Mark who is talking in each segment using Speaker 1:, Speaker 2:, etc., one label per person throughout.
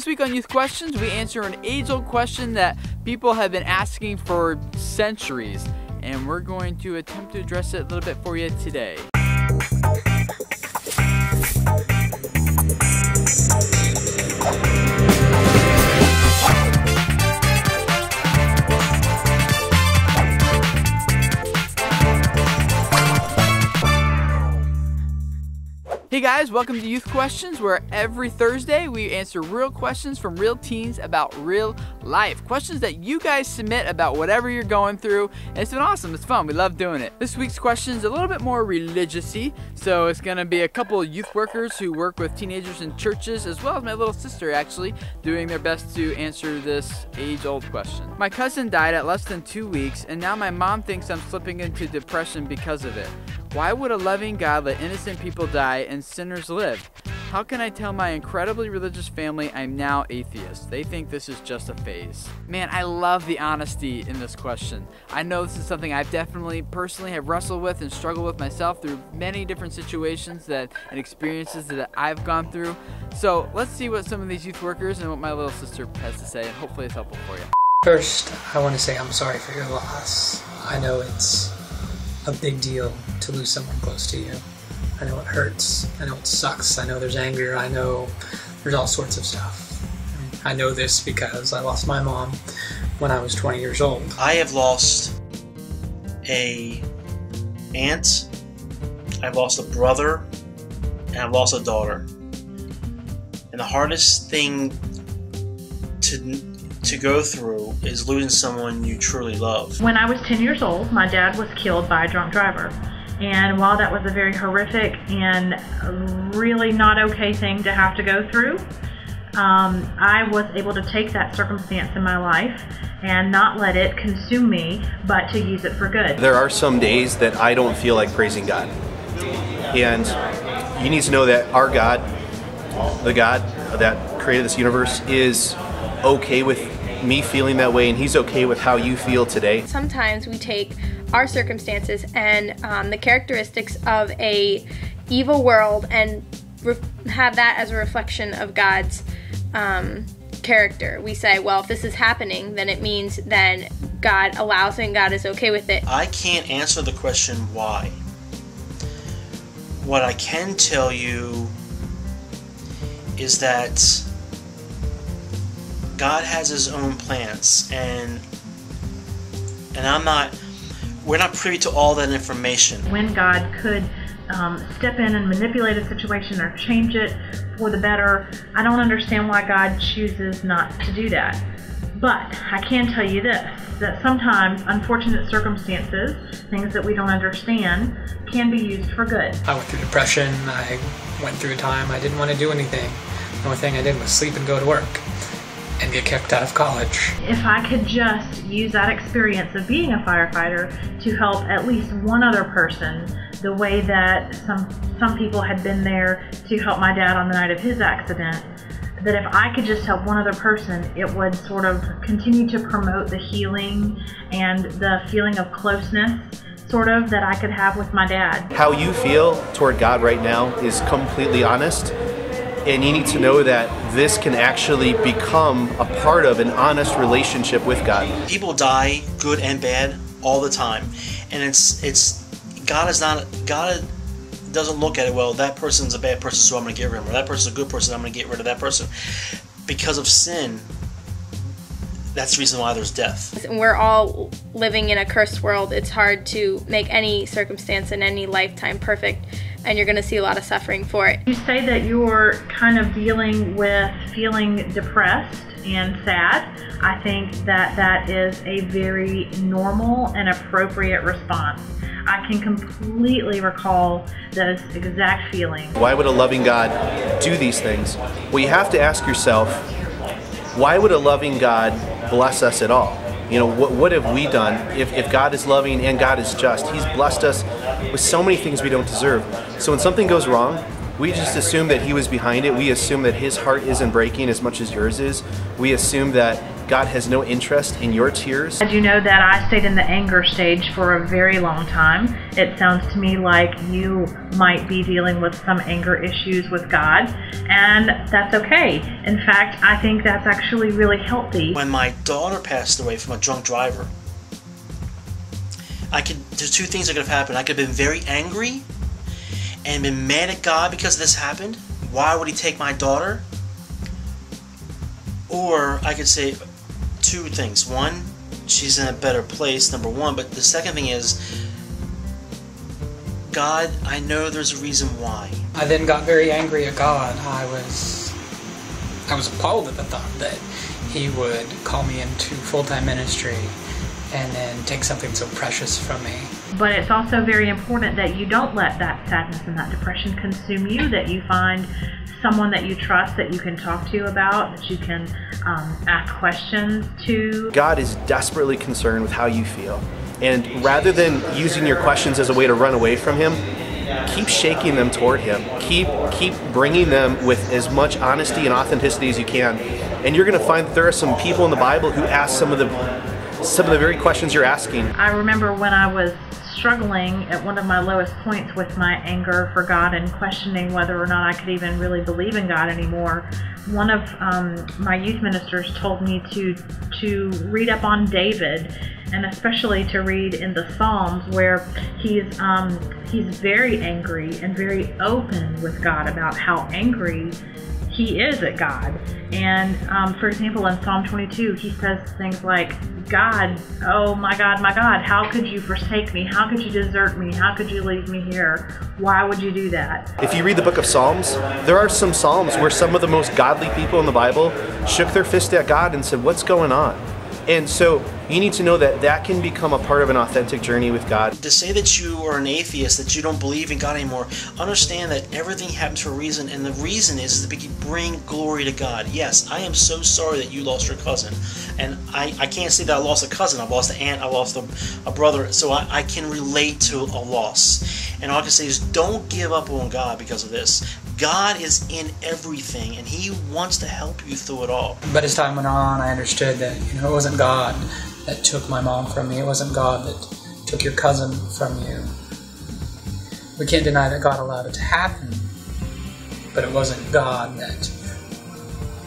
Speaker 1: week on Youth Questions, we answer an age-old question that people have been asking for centuries, and we're going to attempt to address it a little bit for you today. Hey guys, welcome to Youth Questions, where every Thursday we answer real questions from real teens about real life. Questions that you guys submit about whatever you're going through, and it's been awesome. It's fun. We love doing it. This week's question is a little bit more religious-y, so it's going to be a couple of youth workers who work with teenagers in churches, as well as my little sister actually, doing their best to answer this age-old question. My cousin died at less than 2 weeks, and now my mom thinks I'm slipping into depression because of it. Why would a loving God let innocent people die and sinners live? How can I tell my incredibly religious family I'm now atheist? They think this is just a phase. Man, I love the honesty in this question. I know this is something I've definitely personally have wrestled with and struggled with myself through many different situations and experiences that I've gone through. So let's see what some of these youth workers and what my little sister has to say, and hopefully it's helpful for you.
Speaker 2: First, I want to say I'm sorry for your loss. I know it's a big deal to lose someone close to you. I know it hurts. I know it sucks. I know there's anger. I know there's all sorts of stuff. I know this because I lost my mom when I was 20 years old.
Speaker 3: I have lost an aunt, I've lost a brother, and I've lost a daughter. And the hardest thing to go through is losing someone you truly love.
Speaker 4: When I was 10 years old, my dad was killed by a drunk driver. And while that was a very horrific and really not okay thing to have to go through, I was able to take that circumstance in my life and not let it consume me, but to use it for good.
Speaker 5: There are some days that I don't feel like praising God. And you need to know that our God, the God that created this universe, is okay with me feeling that way, and He's okay with how you feel today.
Speaker 6: Sometimes we take our circumstances and the characteristics of a evil world and have that as a reflection of God's character. We say, well, if this is happening, then it means then God allows it and God is okay with it.
Speaker 3: I can't answer the question why. What I can tell you is that God has His own plans, and we're not privy to all that information.
Speaker 4: When God could step in and manipulate a situation or change it for the better, I don't understand why God chooses not to do that. But I can tell you this, that sometimes unfortunate circumstances, things that we don't understand, can be used for good.
Speaker 2: I went through depression. I went through a time I didn't want to do anything. The only thing I did was sleep and go to work and get kicked out of college.
Speaker 4: If I could just use that experience of being a firefighter to help at least one other person, the way that some people had been there to help my dad on the night of his accident, that if I could just help one other person, it would sort of continue to promote the healing and the feeling of closeness sort of that I could have with my dad.
Speaker 5: How you feel toward God right now is completely honest, and you need to know that this can actually become a part of an honest relationship with God.
Speaker 3: People die, good and bad, all the time, and God doesn't look at it, well, that person's a bad person, so I'm going to get rid of him, or that person's a good person, I'm going to get rid of that person. Because of sin, that's the reason why there's death.
Speaker 6: We're all living in a cursed world. It's hard to make any circumstance in any lifetime perfect, and you're going to see a lot of suffering for it.
Speaker 4: You say that you're kind of dealing with feeling depressed and sad. I think that that is a very normal and appropriate response. I can completely recall those exact feelings.
Speaker 5: Why would a loving God do these things? Well, you have to ask yourself, why would a loving God bless us at all? You know, what have we done? If God is loving and God is just, He's blessed us with so many things we don't deserve. So when something goes wrong, we just assume that He was behind it. We assume that His heart isn't breaking as much as yours is. We assume that God has no interest in your tears.
Speaker 4: As you know that I stayed in the anger stage for a very long time. It sounds to me like you might be dealing with some anger issues with God, and that's okay. In fact, I think that's actually really healthy.
Speaker 3: When my daughter passed away from a drunk driver, there's two things that could have happened. I could have been very angry and been mad at God because this happened. Why would he take my daughter? Or I could say two things. One, she's in a better place, number one. But the second thing is, God, I know there's a reason why.
Speaker 2: I then got very angry at God. I was appalled at the thought that he would call me into full-time ministry and then take something so precious from me.
Speaker 4: But it's also very important that you don't let that sadness and that depression consume you, that you find someone that you trust that you can talk to about, that you can ask questions to.
Speaker 5: God is desperately concerned with how you feel. And rather than using your questions as a way to run away from him, keep shaking them toward him. Keep bringing them with as much honesty and authenticity as you can. And you're going to find that there are some people in the Bible who ask some of the very questions you're asking.
Speaker 4: I remember when I was struggling at one of my lowest points with my anger for God and questioning whether or not I could even really believe in God anymore. One of my youth ministers told me to read up on David, and especially to read in the Psalms, where he's very angry and very open with God about how angry he is at God. And for example, in Psalm 22, he says things like, God, oh my God, how could you forsake me? How could you desert me? How could you leave me here? Why would you do that?
Speaker 5: If you read the book of Psalms, there are some Psalms where some of the most godly people in the Bible shook their fist at God and said, what's going on? And so you need to know that that can become a part of an authentic journey with God.
Speaker 3: To say that you are an atheist, that you don't believe in God anymore, understand that everything happens for a reason, and the reason is to bring glory to God. Yes, I am so sorry that you lost your cousin. And I can't say that I lost a cousin. I've lost an aunt, I lost a brother, so I can relate to a loss. And all I can say is don't give up on God because of this. God is in everything, and he wants to help you through it all.
Speaker 2: But as time went on, I understood that it wasn't God that took my mom from me. It wasn't God that took your cousin from you. We can't deny that God allowed it to happen, but it wasn't God that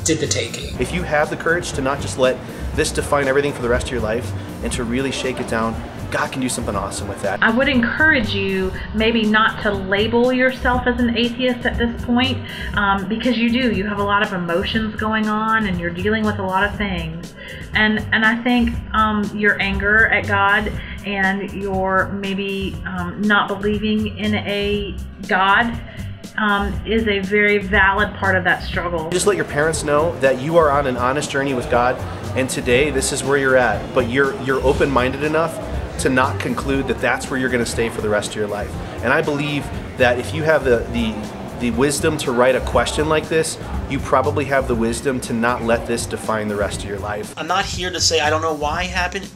Speaker 2: did the taking.
Speaker 5: If you have the courage to not just let this define everything for the rest of your life and to really shake it down, God can do something awesome with that.
Speaker 4: I would encourage you maybe not to label yourself as an atheist at this point, because you have a lot of emotions going on and you're dealing with a lot of things. And I think your anger at God and your maybe not believing in a God is a very valid part of that struggle.
Speaker 5: Just let your parents know that you are on an honest journey with God, and today this is where you're at, but you're open-minded enough to not conclude that that's where you're going to stay for the rest of your life. And I believe that if you have the wisdom to write a question like this, you probably have the wisdom to not let this define the rest of your life.
Speaker 3: I'm not here to say I don't know why it happened,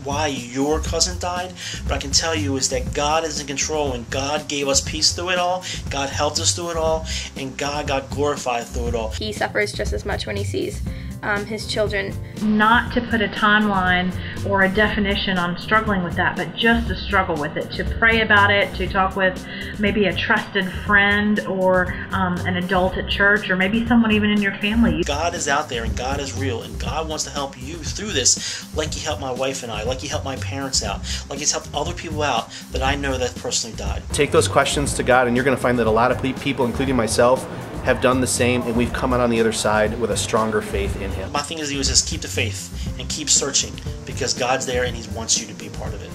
Speaker 3: why your cousin died, but I can tell you is that God is in control, and God gave us peace through it all, God helped us through it all, and God got glorified through it all.
Speaker 6: He suffers just as much when he sees his children.
Speaker 4: Not to put a timeline or a definition on struggling with that, but just to struggle with it, to pray about it, to talk with maybe a trusted friend or an adult at church, or maybe someone even in your family.
Speaker 3: God is out there, and God is real, and God wants to help you through this, like he helped my wife and I, like he helped my parents out, like he's helped other people out that I know that personally died.
Speaker 5: Take those questions to God, and you're going to find that a lot of people, including myself, have done the same, and we've come out on the other side with a stronger faith in him.
Speaker 3: My thing is just keep the faith and keep searching, because God's there and he wants you to be part of it.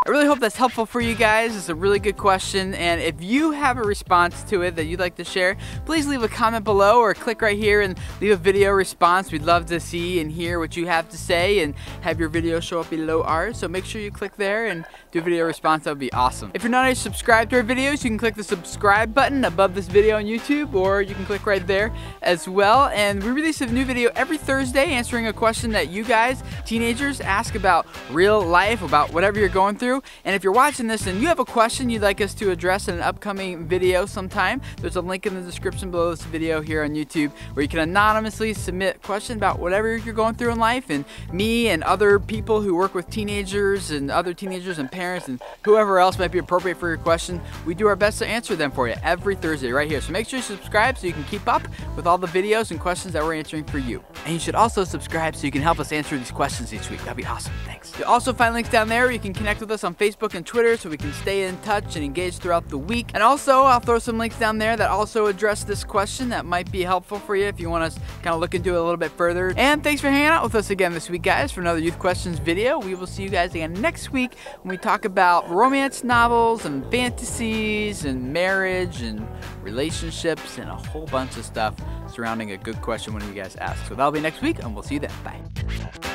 Speaker 1: I really hope that's helpful for you guys. It's a really good question, and if you have a response to it that you'd like to share, please leave a comment below or click right here and leave a video response. We'd love to see and hear what you have to say and have your video show up below ours, so make sure you click there and do a video response. That would be awesome. If you're not already subscribed to our videos, you can click the subscribe button above this video on YouTube, or you can click right there as well. And we release a new video every Thursday answering a question that you guys, teenagers, ask about real life, about whatever you're going through. through. And if you're watching this and you have a question you'd like us to address in an upcoming video sometime, there's a link in the description below this video here on YouTube where you can anonymously submit a question about whatever you're going through in life, and me and other people who work with teenagers and other teenagers and parents and whoever else might be appropriate for your question, we do our best to answer them for you every Thursday right here. So make sure you subscribe so you can keep up with all the videos and questions that we're answering for you. And you should also subscribe so you can help us answer these questions each week. That'd be awesome. Thanks. You'll also find links down there where you can connect with us on Facebook and Twitter so we can stay in touch and engage throughout the week. And also, I'll throw some links down there that also address this question that might be helpful for you if you want to kind of look into it a little bit further. And thanks for hanging out with us again this week, guys, for another Youth Questions video. We will see you guys again next week when we talk about romance novels and fantasies and marriage and relationships and a whole bunch of stuff surrounding a good question one of you guys asked. So that'll be next week, and we'll see you then. Bye.